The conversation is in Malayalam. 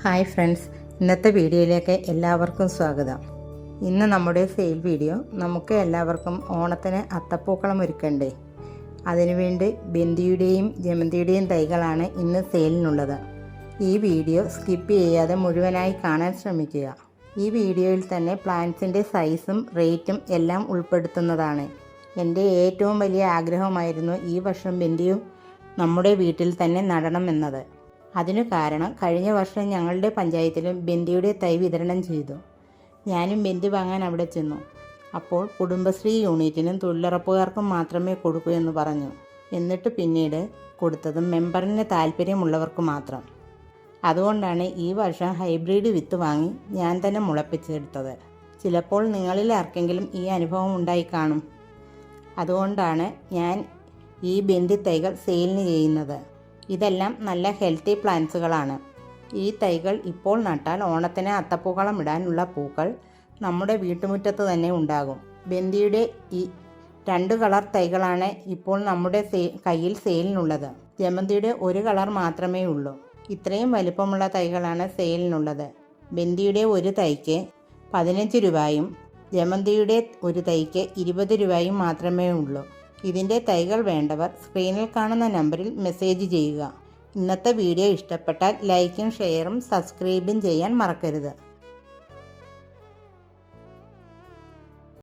ഹായ് ഫ്രണ്ട്സ്, ഇന്നത്തെ വീഡിയോയിലേക്ക് എല്ലാവർക്കും സ്വാഗതം. ഇന്ന് നമ്മുടെ സെയിൽ വീഡിയോ നമുക്ക് എല്ലാവർക്കും ഓണത്തിന് അത്തപ്പൂക്കളം ഒരുക്കണ്ടേ. അതിനുവേണ്ടി ബന്ദിയുടെയും ജമന്തിയുടെയും തൈകളാണ് ഇന്ന് സെയിലിനുള്ളത്. ഈ വീഡിയോ സ്കിപ്പ് ചെയ്യാതെ മുഴുവനായി കാണാൻ ശ്രമിക്കുക. ഈ വീഡിയോയിൽ തന്നെ പ്ലാന്റ്സിൻ്റെ സൈസും റേറ്റും എല്ലാം ഉൾപ്പെടുത്തുന്നതാണ്. എൻ്റെ ഏറ്റവും വലിയ ആഗ്രഹമായിരുന്നു ഈ വർഷം ബന്ദിയും നമ്മുടെ വീട്ടിൽ തന്നെ നടണമെന്നത്. അതിനു കാരണം കഴിഞ്ഞ വർഷം ഞങ്ങളുടെ പഞ്ചായത്തിലും ബന്ദിയുടെ തൈ വിതരണം ചെയ്തു. ഞാനും ബന്ദി വാങ്ങാൻ അവിടെ ചെന്നു. അപ്പോൾ കുടുംബശ്രീ യൂണിറ്റിനും തൊഴിലുറപ്പുകാർക്കും മാത്രമേ കൊടുക്കൂ എന്ന് പറഞ്ഞു. എന്നിട്ട് പിന്നീട് കൊടുത്തത് മെമ്പറിന് താല്പര്യമുള്ളവർക്ക് മാത്രം. അതുകൊണ്ടാണ് ഈ വർഷം ഹൈബ്രിഡ് വിത്ത് വാങ്ങി ഞാൻ തന്നെ മുളപ്പിച്ചെടുത്തത്. ചിലപ്പോൾ നിങ്ങളിൽ ആർക്കെങ്കിലും ഈ അനുഭവം ഉണ്ടായി കാണും. അതുകൊണ്ടാണ് ഞാൻ ഈ ബന്ദി തൈകൾ സെയിലിന് ചെയ്യുന്നത്. ഇതെല്ലാം നല്ല ഹെൽത്തി പ്ലാന്റ്സുകളാണ്. ഈ തൈകൾ ഇപ്പോൾ നട്ടാൽ ഓണത്തിന് അത്തപ്പൂക്കളം ഇടാനുള്ള പൂക്കൾ നമ്മുടെ വീട്ടുമുറ്റത്ത് തന്നെ ഉണ്ടാകും. ബന്ദിയുടെ ഈ 2 കളർ തൈകളാണ് ഇപ്പോൾ നമ്മുടെ കയ്യിൽ സെയിലിനുള്ളത്. ജമന്തിയുടെ 1 കളർ മാത്രമേ ഉള്ളൂ. ഇത്രയും വലിപ്പമുള്ള തൈകളാണ് സെയിലിനുള്ളത്. ബന്ദിയുടെ ഒരു തൈക്ക് 15 രൂപയും ജമന്തിയുടെ ഒരു തൈക്ക് 20 രൂപയും മാത്രമേ ഉള്ളൂ. ഇതിൻ്റെ തൈകൾ വേണ്ടവർ സ്ക്രീനിൽ കാണുന്ന നമ്പറിൽ മെസ്സേജ് ചെയ്യുക. ഇന്നത്തെ വീഡിയോ ഇഷ്ടപ്പെട്ടാൽ ലൈക്കും ഷെയറും സബ്സ്ക്രൈബും ചെയ്യാൻ മറക്കരുത്.